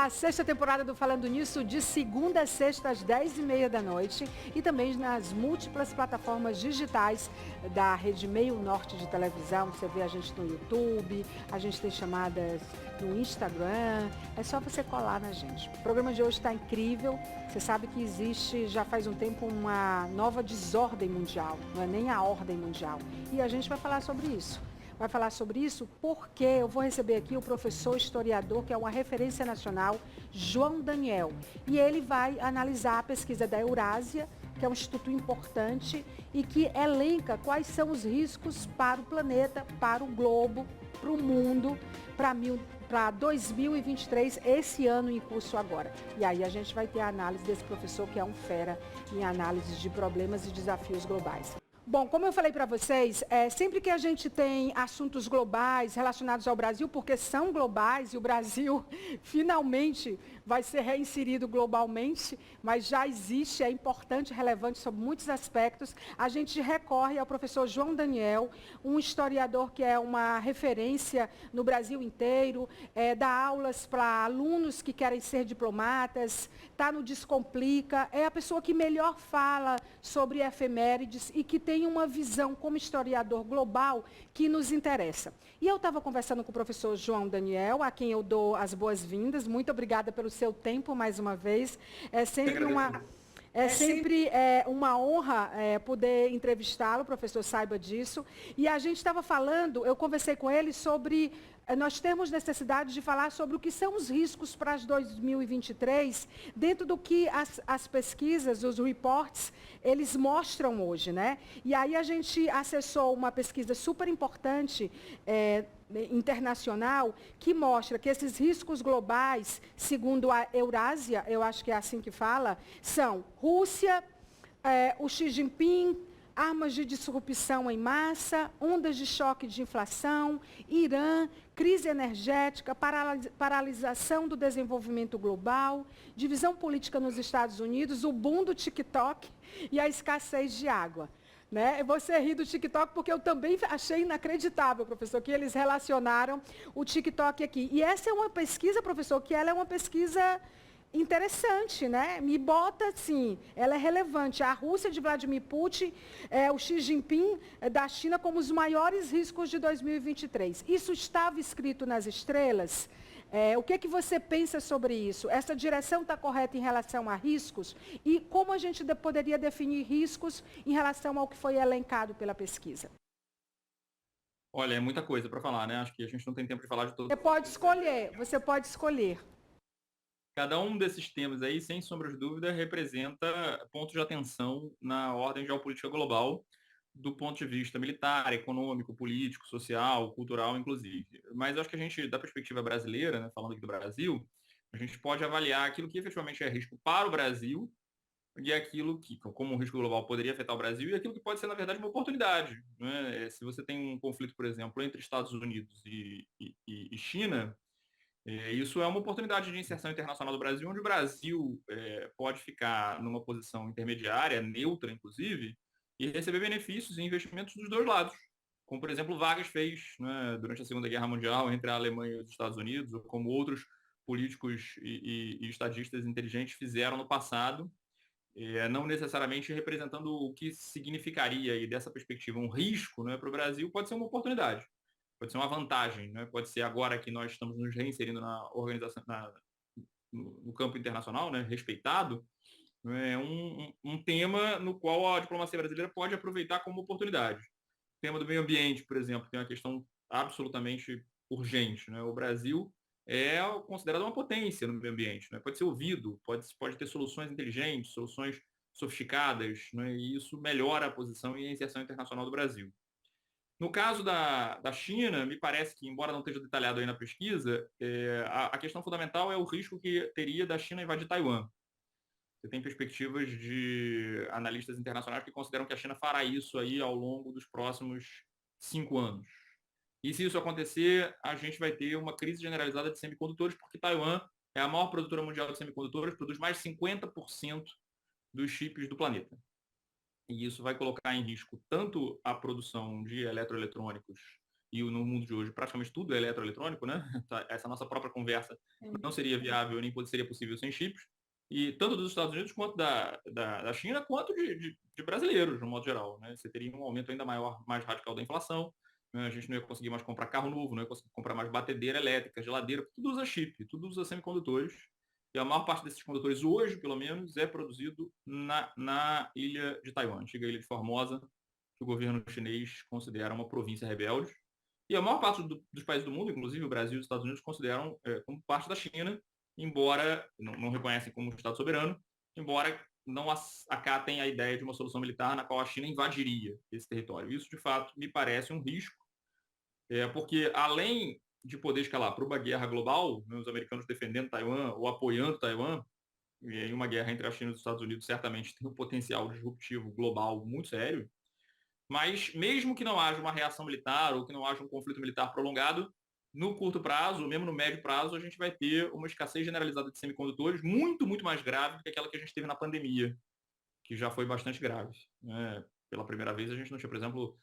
a sexta temporada do Falando Nisso, de segunda a sexta, às 10h30 da noite. E também nas múltiplas plataformas digitais da Rede Meio Norte de televisão. Você vê a gente no YouTube, a gente tem chamadas no Instagram. É só você colar na gente. O programa de hoje está incrível. Você sabe que existe, já faz um tempo, uma nova desordem mundial. Não é nem a ordem mundial. E a gente vai falar sobre isso. Vai falar sobre isso porque eu vou receber aqui o professor historiador, que é uma referência nacional, João Daniel. E ele vai analisar a pesquisa da Eurásia, que é um instituto importante e que elenca quais são os riscos para o planeta, para o globo, para o mundo, para 2023, esse ano em curso agora. E aí a gente vai ter a análise desse professor, que é um fera em análise de problemas e desafios globais. Bom, como eu falei para vocês, sempre que a gente tem assuntos globais relacionados ao Brasil, porque são globais e o Brasil finalmente vai ser reinserido globalmente, mas já existe, é importante, relevante sobre muitos aspectos, a gente recorre ao professor João Daniel, um historiador que é uma referência no Brasil inteiro, dá aulas para alunos que querem ser diplomatas, está no Descomplica, é a pessoa que melhor fala sobre efemérides e que tem uma visão como historiador global que nos interessa. E eu estava conversando com o professor João Daniel, a quem eu dou as boas-vindas. Muito obrigada pelo seu tempo mais uma vez. É sempre uma honra poder entrevistá-lo, o professor saiba disso. E a gente estava falando, eu conversei com ele sobre, nós temos necessidade de falar sobre o que são os riscos para 2023, dentro do que as pesquisas, os reports, eles mostram hoje, né? E aí a gente acessou uma pesquisa super importante, internacional, que mostra que esses riscos globais, segundo a Eurásia, eu acho que é assim que fala, são Rússia, o Xi Jinping, armas de disrupção em massa, ondas de choque de inflação, Irã, crise energética, paralisação do desenvolvimento global, divisão política nos Estados Unidos, o boom do TikTok e a escassez de água. Né? Você ri do TikTok porque eu também achei inacreditável, professor, que eles relacionaram o TikTok aqui. E essa é uma pesquisa, professor, que ela é uma pesquisa interessante, né? Me bota assim, ela é relevante. A Rússia de Vladimir Putin, o Xi Jinping da China como os maiores riscos de 2023. Isso estava escrito nas estrelas? O que você pensa sobre isso? Essa direção está correta em relação a riscos? E como a gente poderia definir riscos em relação ao que foi elencado pela pesquisa? Olha, é muita coisa para falar, né? Acho que a gente não tem tempo de falar de Você todos. pode escolher. Cada um desses temas aí, sem sombra de dúvida, representa pontos de atenção na ordem geopolítica global, do ponto de vista militar, econômico, político, social, cultural, inclusive. Mas eu acho que a gente, da perspectiva brasileira, né, falando aqui do Brasil, a gente pode avaliar aquilo que efetivamente é risco para o Brasil e aquilo que, como um risco global poderia afetar o Brasil, e aquilo que pode ser, na verdade, uma oportunidade. Né? Se você tem um conflito, por exemplo, entre Estados Unidos e China, isso é uma oportunidade de inserção internacional do Brasil, onde o Brasil pode ficar numa posição intermediária, neutra, inclusive, e receber benefícios e investimentos dos dois lados. Como, por exemplo, Vargas fez, né, durante a Segunda Guerra Mundial entre a Alemanha e os Estados Unidos, ou como outros políticos e estadistas inteligentes fizeram no passado, não necessariamente representando o que significaria, e dessa perspectiva, um risco, né, para o Brasil, pode ser uma oportunidade, pode ser uma vantagem, né? Pode ser agora que nós estamos nos reinserindo na organização, no campo internacional, né, respeitado, é um tema no qual a diplomacia brasileira pode aproveitar como oportunidade. O tema do meio ambiente, por exemplo, tem uma questão absolutamente urgente, né? O Brasil é considerado uma potência no meio ambiente, né? Pode ser ouvido, pode ter soluções inteligentes, soluções sofisticadas, né? E isso melhora a posição e a inserção internacional do Brasil. No caso da China, me parece que, embora não esteja detalhado aí na pesquisa, a questão fundamental é o risco que teria da China invadir Taiwan. Você tem perspectivas de analistas internacionais que consideram que a China fará isso aí ao longo dos próximos 5 anos. E se isso acontecer, a gente vai ter uma crise generalizada de semicondutores, porque Taiwan é a maior produtora mundial de semicondutores, produz mais de 50% dos chips do planeta. E isso vai colocar em risco tanto a produção de eletroeletrônicos e no mundo de hoje praticamente tudo é eletroeletrônico, né? Essa nossa própria conversa não seria viável nem seria possível sem chips, e tanto dos Estados Unidos quanto da China, quanto de brasileiros, no modo geral, né? Você teria um aumento ainda maior, mais radical da inflação, né? A gente não ia conseguir mais comprar carro novo, não ia conseguir comprar mais batedeira elétrica, geladeira, tudo usa chip, tudo usa semicondutores, e a maior parte desses condutores hoje, pelo menos, é produzido na ilha de Taiwan, antiga ilha de Formosa, que o governo chinês considera uma província rebelde. E a maior parte dos países do mundo, inclusive o Brasil e os Estados Unidos, consideram como parte da China, embora não reconhecem como um Estado soberano, embora não acatem a ideia de uma solução militar na qual a China invadiria esse território. Isso, de fato, me parece um risco, porque além de poder escalar para uma guerra global, né, os americanos defendendo Taiwan ou apoiando Taiwan, e aí uma guerra entre a China e os Estados Unidos certamente tem um potencial disruptivo global muito sério, mas mesmo que não haja uma reação militar ou que não haja um conflito militar prolongado, no curto prazo, ou mesmo no médio prazo, a gente vai ter uma escassez generalizada de semicondutores muito, muito mais grave do que aquela que a gente teve na pandemia, que já foi bastante grave, né? Pela primeira vez, a gente não tinha, por exemplo,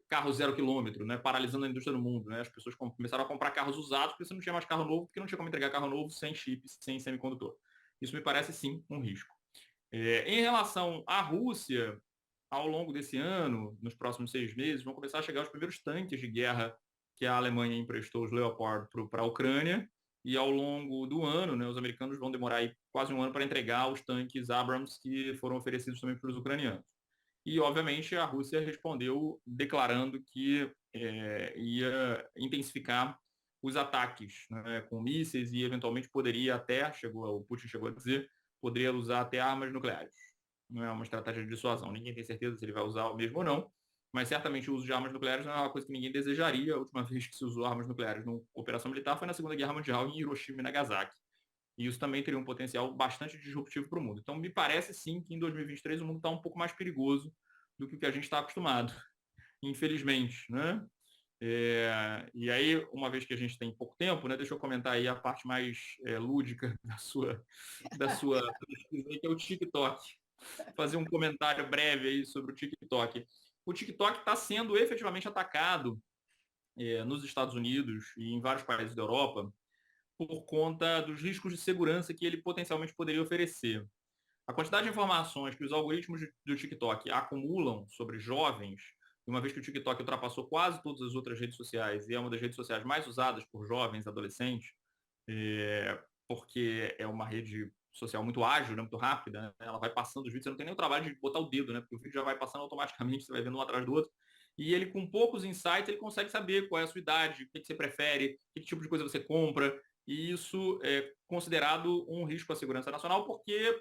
carro 0 quilômetro, né? Paralisando a indústria no mundo, né? As pessoas começaram a comprar carros usados porque você não tinha mais carro novo, porque não tinha como entregar carro novo sem chips, sem semicondutor. Isso me parece, sim, um risco. Em relação à Rússia, ao longo desse ano, nos próximos 6 meses, vão começar a chegar os primeiros tanques de guerra que a Alemanha emprestou, os Leopard, para a Ucrânia, e ao longo do ano, né, os americanos vão demorar aí quase um ano para entregar os tanques Abrams que foram oferecidos também para os ucranianos. E, obviamente, a Rússia respondeu declarando que ia intensificar os ataques, né, com mísseis e, eventualmente, poderia até, o Putin chegou a dizer, poderia usar até armas nucleares. Não é uma estratégia de dissuasão. Ninguém tem certeza se ele vai usar o mesmo ou não, mas certamente o uso de armas nucleares não é uma coisa que ninguém desejaria. A última vez que se usou armas nucleares numa operação militar foi na Segunda Guerra Mundial, em Hiroshima e Nagasaki. E isso também teria um potencial bastante disruptivo para o mundo. Então, me parece, sim, que em 2023 o mundo está um pouco mais perigoso do que o que a gente está acostumado, infelizmente, né? E aí, uma vez que a gente tem pouco tempo, né, deixa eu comentar aí a parte mais lúdica da sua pesquisa, que é o TikTok. Fazer um comentário breve aí sobre o TikTok. O TikTok está sendo efetivamente atacado nos Estados Unidos e em vários países da Europa por conta dos riscos de segurança que ele potencialmente poderia oferecer. A quantidade de informações que os algoritmos do TikTok acumulam sobre jovens, uma vez que o TikTok ultrapassou quase todas as outras redes sociais e é uma das redes sociais mais usadas por jovens adolescentes, porque é uma rede social muito ágil, né, muito rápida, né? Ela vai passando os vídeos, você não tem nem o trabalho de botar o dedo, né, porque o vídeo já vai passando automaticamente, você vai vendo um atrás do outro. E ele, com poucos insights, ele consegue saber qual é a sua idade, o que você prefere, que tipo de coisa você compra. E isso é considerado um risco à segurança nacional, porque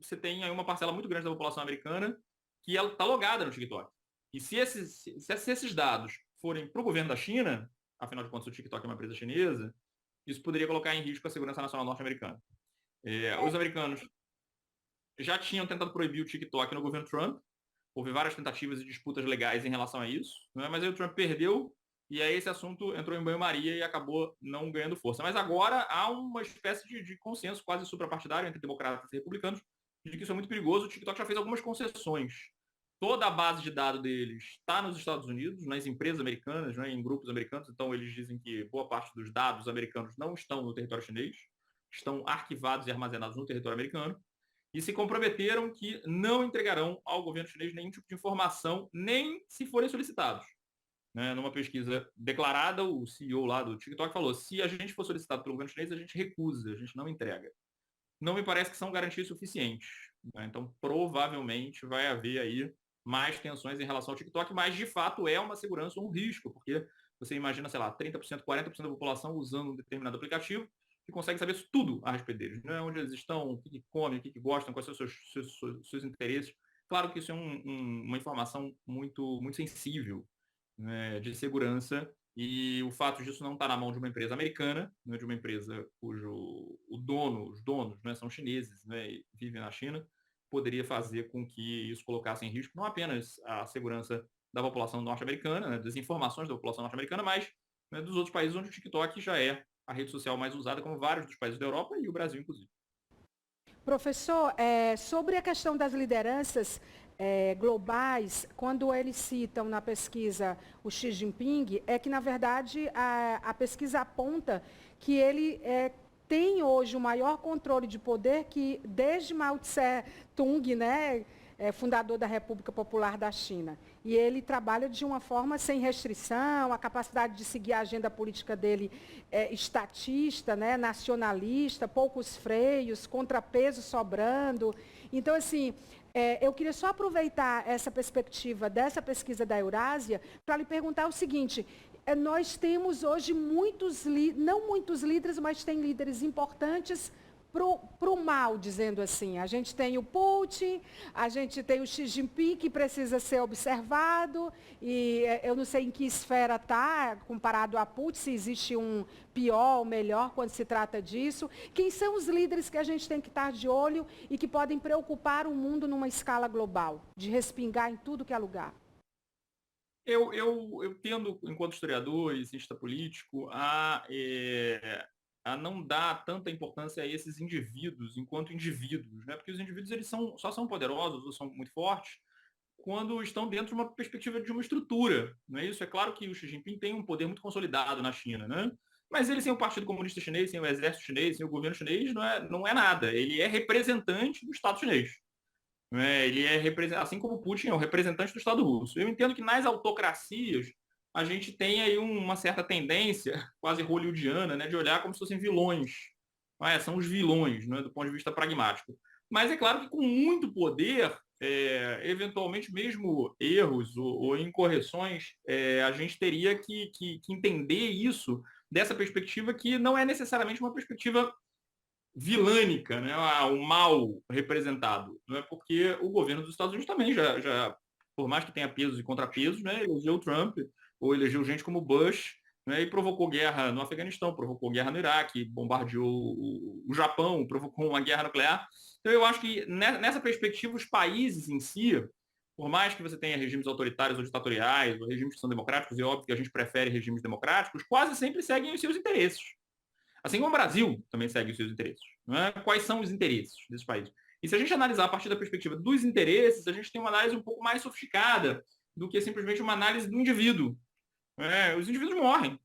você tem aí uma parcela muito grande da população americana que ela está logada no TikTok. E se esses dados forem para o governo da China, afinal de contas o TikTok é uma empresa chinesa, isso poderia colocar em risco a segurança nacional norte-americana. Os americanos já tinham tentado proibir o TikTok no governo Trump, houve várias tentativas e disputas legais em relação a isso, né? Mas aí o Trump perdeu e aí esse assunto entrou em banho-maria e acabou não ganhando força. Mas agora há uma espécie de consenso quase suprapartidário entre democratas e republicanos de que isso é muito perigoso. O TikTok já fez algumas concessões. Toda a base de dados deles está nos Estados Unidos, nas empresas americanas, né, em grupos americanos, então eles dizem que boa parte dos dados americanos não estão no território chinês, estão arquivados e armazenados no território americano, e se comprometeram que não entregarão ao governo chinês nenhum tipo de informação, nem se forem solicitados. Né? Numa pesquisa declarada, o CEO lá do TikTok falou: se a gente for solicitado pelo governo chinês, a gente recusa, a gente não entrega. Não me parece que são garantias suficientes. Né? Então, provavelmente vai haver aí mais tensões em relação ao TikTok, mas de fato é uma segurança ou um risco, porque você imagina, sei lá, 30%, 40% da população usando um determinado aplicativo e consegue saber tudo a respeito deles, né? Onde eles estão, o que comem, o que gostam, quais são os seus interesses. Claro que isso é uma informação muito, muito sensível, né, de segurança, e o fato disso não estar na mão de uma empresa americana, né, de uma empresa cujo os donos, né, são chineses, né, e vivem na China, poderia fazer com que isso colocasse em risco não apenas a segurança da população norte-americana, né, das informações da população norte-americana, mas, né, dos outros países onde o TikTok já é a rede social mais usada, como vários dos países da Europa e o Brasil, inclusive. Professor, sobre a questão das lideranças, globais, quando eles citam na pesquisa o Xi Jinping, é que, na verdade, a pesquisa aponta que ele tem hoje o maior controle de poder que desde Mao Tse-tung, né, fundador da República Popular da China. E ele trabalha de uma forma sem restrição, a capacidade de seguir a agenda política dele é estatista, né, nacionalista, poucos freios, contrapeso sobrando. Então, assim, eu queria só aproveitar essa perspectiva dessa pesquisa da Eurásia para lhe perguntar o seguinte: nós temos hoje não muitos líderes, mas tem líderes importantes para o mal, dizendo assim. A gente tem o Putin, a gente tem o Xi Jinping, que precisa ser observado, e eu não sei em que esfera está, comparado a Putin, se existe um pior ou melhor quando se trata disso. Quem são os líderes que a gente tem que estar de olho e que podem preocupar o mundo numa escala global, de respingar em tudo que é lugar? Eu tendo, enquanto historiador e cientista político, a não dar tanta importância a esses indivíduos enquanto indivíduos, né? Porque os indivíduos eles só são poderosos ou são muito fortes quando estão dentro de uma perspectiva de uma estrutura, não é isso? É claro que o Xi Jinping tem um poder muito consolidado na China, né? Mas ele sem o Partido Comunista Chinês, sem o Exército Chinês, sem o governo chinês, não é nada. Ele é representante do Estado chinês. Ele é, assim como o Putin é o representante do Estado russo. Eu entendo que nas autocracias a gente tem aí uma certa tendência, quase hollywoodiana, né, de olhar como se fossem vilões. São os vilões, né, do ponto de vista pragmático. Mas é claro que com muito poder, eventualmente mesmo erros ou incorreções, a gente teria que entender isso dessa perspectiva que não é necessariamente uma perspectiva vilânica, né? O mal representado. Não é porque o governo dos Estados Unidos também por mais que tenha pesos e contrapesos, né, elegeu o Trump, ou elegeu gente como Bush, né, e provocou guerra no Afeganistão, provocou guerra no Iraque, bombardeou o Japão, provocou uma guerra nuclear. Então eu acho que nessa perspectiva os países em si, por mais que você tenha regimes autoritários ou ditatoriais, ou regimes que são democráticos, e é óbvio que a gente prefere regimes democráticos, quase sempre seguem os seus interesses. Assim como o Brasil também segue os seus interesses. Não é? Quais são os interesses desses países? E se a gente analisar a partir da perspectiva dos interesses, a gente tem uma análise um pouco mais sofisticada do que simplesmente uma análise do indivíduo. Os indivíduos morrem,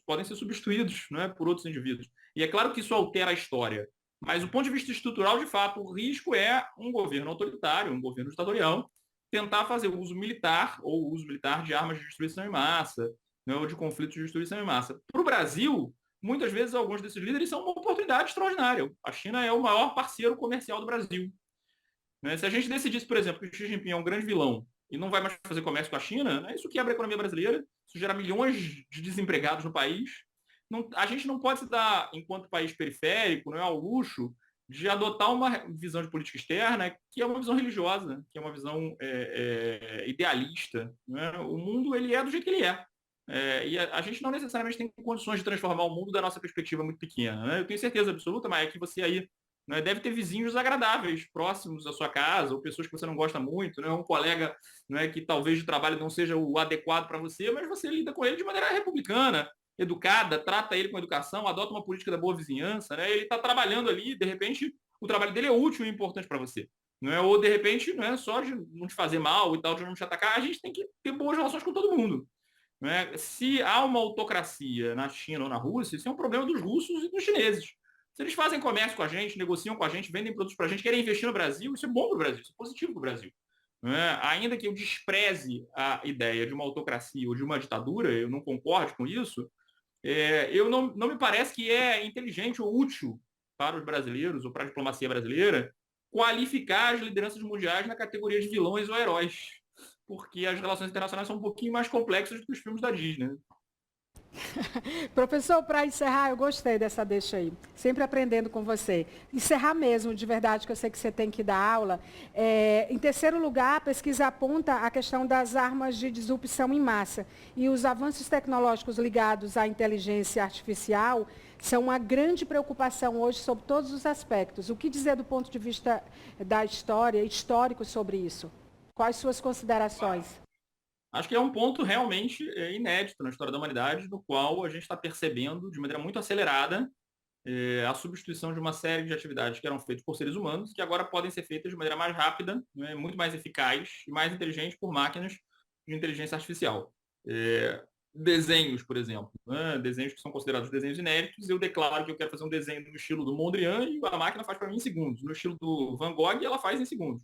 podem ser substituídos por outros indivíduos. E é claro que isso altera a história. Mas do ponto de vista estrutural, de fato, o risco é um governo autoritário, um governo ditatorial, tentar fazer o uso militar ou o uso militar de armas de destruição em massa, ou de conflitos de destruição em massa. Para o Brasil, muitas vezes alguns desses líderes são uma oportunidade extraordinária. A China é o maior parceiro comercial do Brasil. Se a gente decidisse, por exemplo, que o Xi Jinping é um grande vilão e não vai mais fazer comércio com a China, isso quebra a economia brasileira, isso gera milhões de desempregados no país. A gente não pode se dar, enquanto país periférico, ao luxo de adotar uma visão de política externa que é uma visão religiosa, que é uma visão idealista. O mundo ele é do jeito que ele é. E a gente não necessariamente tem condições de transformar o mundo da nossa perspectiva muito pequena. Eu tenho certeza absoluta, mas é que você aí deve ter vizinhos desagradáveis próximos à sua casa, ou pessoas que você não gosta muito, um colega que talvez de trabalho não seja o adequado para você, mas você lida com ele de maneira republicana, educada, trata ele com educação, adota uma política da boa vizinhança, ele está trabalhando ali, de repente o trabalho dele é útil e importante para você. Ou de repente, só de não te fazer mal e tal, de não te atacar, a gente tem que ter boas relações com todo mundo. Se há uma autocracia na China ou na Rússia, isso é um problema dos russos e dos chineses. Se eles fazem comércio com a gente, negociam com a gente, vendem produtos para a gente, querem investir no Brasil, isso é bom para o Brasil, isso é positivo para o Brasil. Ainda que eu despreze a ideia de uma autocracia ou de uma ditadura, eu não concordo com isso, eu não me parece que é inteligente ou útil para os brasileiros ou para a diplomacia brasileira qualificar as lideranças mundiais na categoria de vilões ou heróis, porque as relações internacionais são um pouquinho mais complexas do que os filmes da Disney. Professor, para encerrar, eu gostei dessa deixa aí. Sempre aprendendo com você. Encerrar mesmo, de verdade, que eu sei que você tem que dar aula. Em terceiro lugar, a pesquisa aponta a questão das armas de disrupção em massa. E os avanços tecnológicos ligados à inteligência artificial são uma grande preocupação hoje sobre todos os aspectos. O que dizer do ponto de vista da história, histórico sobre isso? Quais suas considerações? Acho que é um ponto realmente inédito na história da humanidade, no qual a gente está percebendo de maneira muito acelerada a substituição de uma série de atividades que eram feitas por seres humanos, que agora podem ser feitas de maneira mais rápida, né, muito mais eficaz e mais inteligente por máquinas de inteligência artificial. Desenhos, por exemplo, né, desenhos que são considerados desenhos inéditos, eu declaro que eu quero fazer um desenho no estilo do Mondrian e a máquina faz para mim em segundos. No estilo do Van Gogh, ela faz em segundos.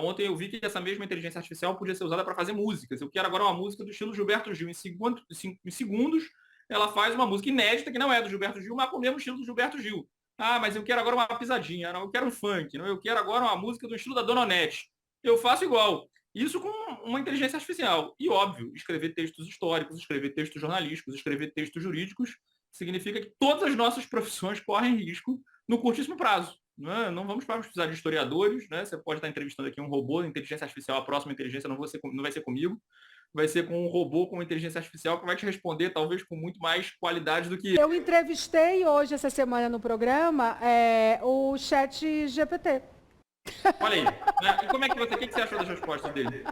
Ontem eu vi que essa mesma inteligência artificial podia ser usada para fazer músicas. Eu quero agora uma música do estilo Gilberto Gil. Em segundos, ela faz uma música inédita, que não é do Gilberto Gil, mas com o mesmo estilo do Gilberto Gil. Ah, mas eu quero agora uma pisadinha, não, eu quero um funk, não, eu quero agora uma música do estilo da Dona Onete. Eu faço igual. Isso com uma inteligência artificial. E, óbvio, escrever textos históricos, escrever textos jornalísticos, escrever textos jurídicos, significa que todas as nossas profissões correm risco no curtíssimo prazo. Não vamos precisar de historiadores, né? Você pode estar entrevistando aqui um robô, inteligência artificial, a próxima inteligência não vai ser comigo, vai ser com um robô com inteligência artificial que vai te responder talvez com muito mais qualidade do que eu. Entrevistei hoje, essa semana no programa, o Chat GPT. Olha aí, né? E como é que o que você achou das respostas dele?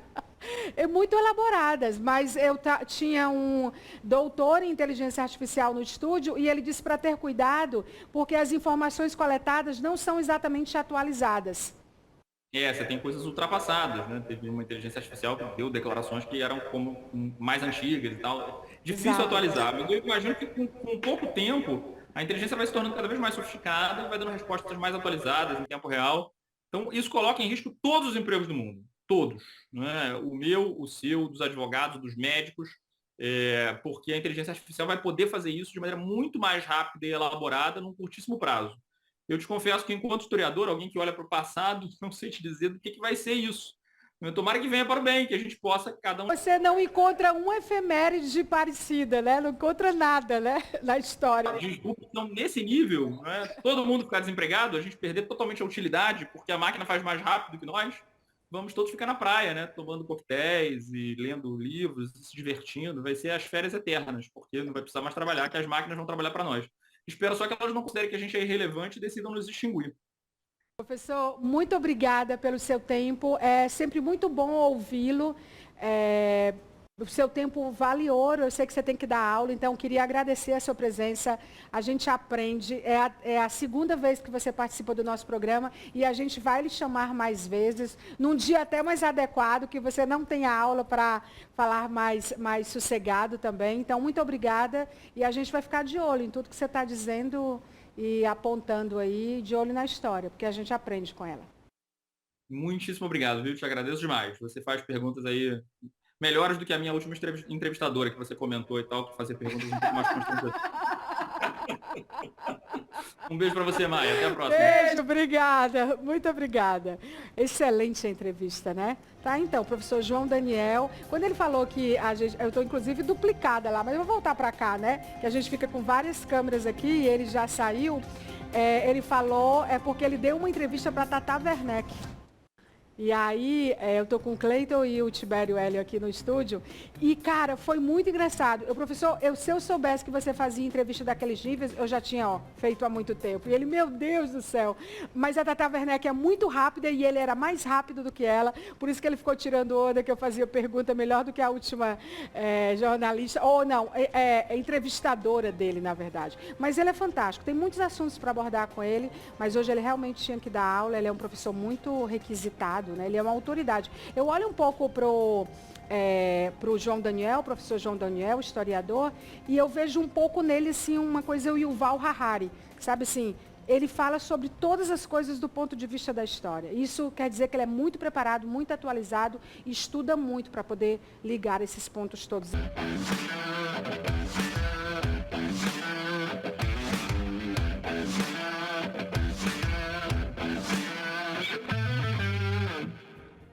Muito elaboradas, mas eu tinha um doutor em inteligência artificial no estúdio e ele disse para ter cuidado, porque as informações coletadas não são exatamente atualizadas. Você tem coisas ultrapassadas, né? Teve uma inteligência artificial que deu declarações que eram como mais antigas e tal. Difícil atualizar, mas eu imagino que com pouco tempo a inteligência vai se tornando cada vez mais sofisticada e vai dando respostas mais atualizadas em tempo real. Então, isso coloca em risco todos os empregos do mundo. Todos. Né? O meu, o seu, dos advogados, dos médicos, porque a inteligência artificial vai poder fazer isso de maneira muito mais rápida e elaborada num curtíssimo prazo. Eu te confesso que, enquanto historiador, alguém que olha para o passado, não sei te dizer do que vai ser isso. Tomara que venha para o bem, que a gente possa, cada um... Você não encontra um efeméride parecida, né? Não encontra nada, né? Na história. Então, nesse nível, né? Todo mundo ficar desempregado, a gente perder totalmente a utilidade, porque a máquina faz mais rápido que nós, vamos todos ficar na praia, né? Tomando coquetéis e lendo livros, se divertindo. Vai ser as férias eternas, porque não vai precisar mais trabalhar, que as máquinas vão trabalhar para nós. Espero só que elas não considerem que a gente é irrelevante e decidam nos extinguir. Professor, muito obrigada pelo seu tempo. É sempre muito bom ouvi-lo. O seu tempo vale ouro, eu sei que você tem que dar aula, então queria agradecer a sua presença. A gente aprende, é a segunda vez que você participa do nosso programa e a gente vai lhe chamar mais vezes, num dia até mais adequado, que você não tenha aula para falar mais sossegado também. Então, muito obrigada e a gente vai ficar de olho em tudo que você está dizendo e apontando aí, de olho na história, porque a gente aprende com ela. Muitíssimo obrigado, viu? Te agradeço demais. Você faz perguntas aí melhores do que a minha última entrevistadora que você comentou e tal, que fazia perguntas um pouco mais constantes. Um beijo para você, Maia. Até a próxima. Beijo, obrigada. Muito obrigada. Excelente a entrevista, né? Tá, então, professor João Daniel, quando ele falou que eu estou inclusive duplicada lá, mas eu vou voltar para cá, né? Que a gente fica com várias câmeras aqui e ele já saiu. Ele falou, porque ele deu uma entrevista para Tata Werneck. E aí, eu estou com o Cleiton e o Tibério Hélio aqui no estúdio. E, cara, foi muito engraçado. Professor, se eu soubesse que você fazia entrevista daqueles níveis, eu já tinha feito há muito tempo. E ele, meu Deus do céu. Mas a Tata Werneck é muito rápida e ele era mais rápido do que ela. Por isso que ele ficou tirando onda, que eu fazia pergunta melhor do que a última jornalista. Ou não, entrevistadora dele, na verdade. Mas ele é fantástico. Tem muitos assuntos para abordar com ele. Mas hoje ele realmente tinha que dar aula. Ele é um professor muito requisitado. Né? Ele é uma autoridade. Eu olho um pouco para o João Daniel, professor João Daniel, historiador, e eu vejo um pouco nele, assim, uma coisa, o Yuval Harari, sabe assim, ele fala sobre todas as coisas do ponto de vista da história. Isso quer dizer que ele é muito preparado, muito atualizado e estuda muito para poder ligar esses pontos todos.